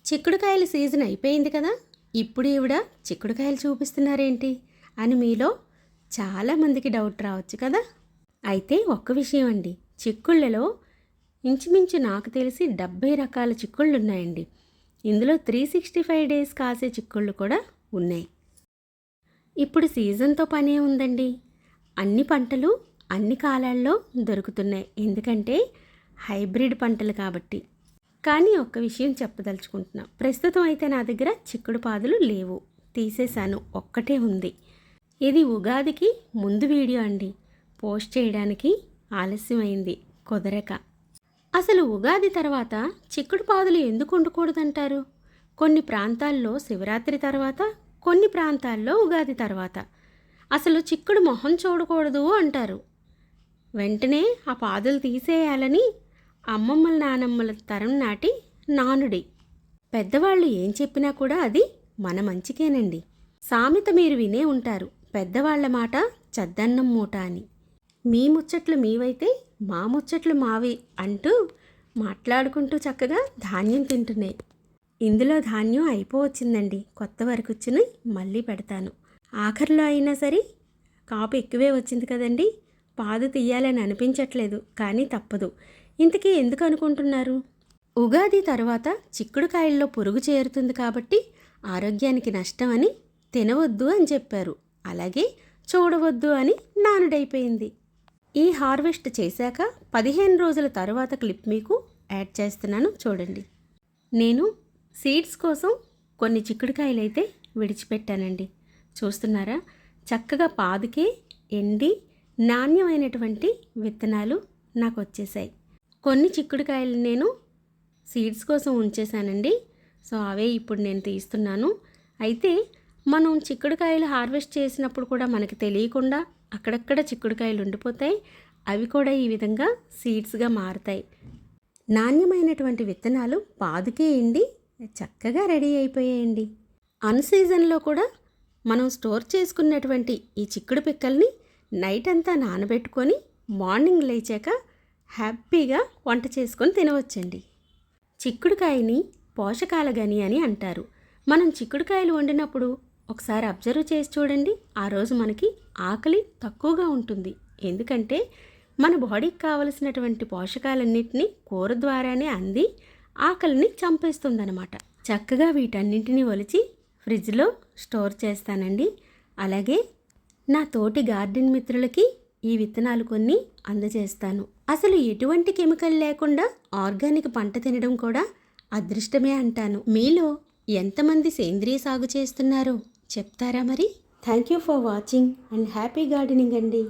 చిక్కుడుకాయల season అయిపోయింది కదా, ఇప్పుడు ఈవిడ చిక్కుడుకాయలు చూపిస్తున్నారేంటి అని మీలో చాలామందికి డౌట్ రావచ్చు కదా. అయితే ఒక్క విషయం అండి, చిక్కుళ్ళలో ఇంచుమించు నాకు తెలిసి 70 రకాల చిక్కుళ్ళు ఉన్నాయండి. ఇందులో 365 డేస్ కాసే చిక్కుళ్ళు కూడా ఉన్నాయి. ఇప్పుడు సీజన్తో పనే ఉందండి. అన్ని పంటలు అన్ని కాలాల్లో దొరుకుతున్నాయి, ఎందుకంటే హైబ్రిడ్ పంటలు కాబట్టి. కానీ ఒక్క విషయం చెప్పదలుచుకుంటున్నా, ప్రస్తుతం అయితే నా దగ్గర చిక్కుడు పాదులు లేవు, తీసేశాను. ఒక్కటే ఉంది. ఇది ఉగాదికి ముందు వీడియో అండి, పోస్ట్ చేయడానికి ఆలస్యమైంది కుదరక. అసలు ఉగాది తర్వాత చిక్కుడు పాదులు ఎందుకు ఉండకూడదంటారు? కొన్ని ప్రాంతాల్లో శివరాత్రి తర్వాత, కొన్ని ప్రాంతాల్లో ఉగాది తర్వాత అసలు చిక్కుడు మొహం చూడకూడదు అంటారు. వెంటనే ఆ పాదులు తీసేయాలని అమ్మమ్మల నానమ్మల తరం నాటి నానుడి. పెద్దవాళ్ళు ఏం చెప్పినా కూడా అది మన మంచికేనండి. సామెత మీరు వినే ఉంటారు, పెద్దవాళ్ల మాట చద్దన్నం మూట అని. మీ ముచ్చట్లు మీవైతే మా ముచ్చట్లు మావి అంటూ మాట్లాడుకుంటూ చక్కగా ధాన్యం తింటున్నాయి. ఇందులో ధాన్యం అయిపోవచ్చిందండి, కొత్త వరకుచ్చుని మళ్ళీ పెడతాను. ఆఖరిలో అయినా సరే కాపు ఎక్కువే వచ్చింది కదండి, పాదు తీయాలని అనిపించట్లేదు, కానీ తప్పదు. ఇంతకీ ఎందుకు అనుకుంటున్నారు? ఉగాది తర్వాత చిక్కుడుకాయల్లో పురుగు చేరుతుంది కాబట్టి ఆరోగ్యానికి నష్టం అని తినవద్దు అని చెప్పారు. అలాగే చూడవద్దు అని నానుడైపోయింది. ఈ హార్వెస్ట్ చేశాక 15 రోజుల తర్వాత క్లిప్ మీకు యాడ్ చేస్తున్నాను, చూడండి. నేను సీడ్స్ కోసం కొన్ని చిక్కుడుకాయలు అయితే విడిచిపెట్టానండి. చూస్తున్నారా, చక్కగా పాదుకే ఎండి నాణ్యమైనటువంటి విత్తనాలు నాకు వచ్చేసాయి. కొన్ని చిక్కుడుకాయలు నేను సీడ్స్ కోసం ఉంచేసానండి. సో అవే ఇప్పుడు నేను తీస్తున్నాను. అయితే మనం చిక్కుడుకాయలు హార్వెస్ట్ చేసినప్పుడు కూడా మనకి తెలియకుండా అక్కడక్కడ చిక్కుడుకాయలు ఉండిపోతాయి. అవి కూడా ఈ విధంగా సీడ్స్గా మారుతాయి. నాణ్యమైనటువంటి విత్తనాలు పాదుకే ఎండి చక్కగా రెడీ అయిపోయాయండి. అన్సీజన్లో కూడా మనం స్టోర్ చేసుకున్నటువంటి ఈ చిక్కుడు పిక్కల్ని నైట్ అంతా నానబెట్టుకొని మార్నింగ్ లేచాక హ్యాపీగా వంట చేసుకొని తినవచ్చండి. చిక్కుడుకాయని పోషకాల గని అని అంటారు. మనం చిక్కుడుకాయలు వండినప్పుడు ఒకసారి అబ్జర్వ్ చేసి చూడండి, ఆ రోజు మనకి ఆకలి తక్కువగా ఉంటుంది. ఎందుకంటే మన బాడీకి కావలసినటువంటి పోషకాలన్నింటినీ కూర ద్వారానే అంది ఆకలిని చంపేస్తుందన్నమాట. చక్కగా వీటన్నింటినీ ఒలిచి ఫ్రిడ్జ్లో స్టోర్ చేస్తానండి. అలాగే నా తోటి గార్డెన్ మిత్రులకి ఈ విత్తనాలు కొన్ని అందజేస్తాను. అసలు ఎటువంటి కెమికల్ లేకుండా ఆర్గానిక్ పంట తినడం కూడా అదృష్టమే అంటాను. మీలో ఎంతమంది సేంద్రియ సాగు చేస్తున్నారో చెప్తారా మరి? Thank you for watching and happy gardening అండి.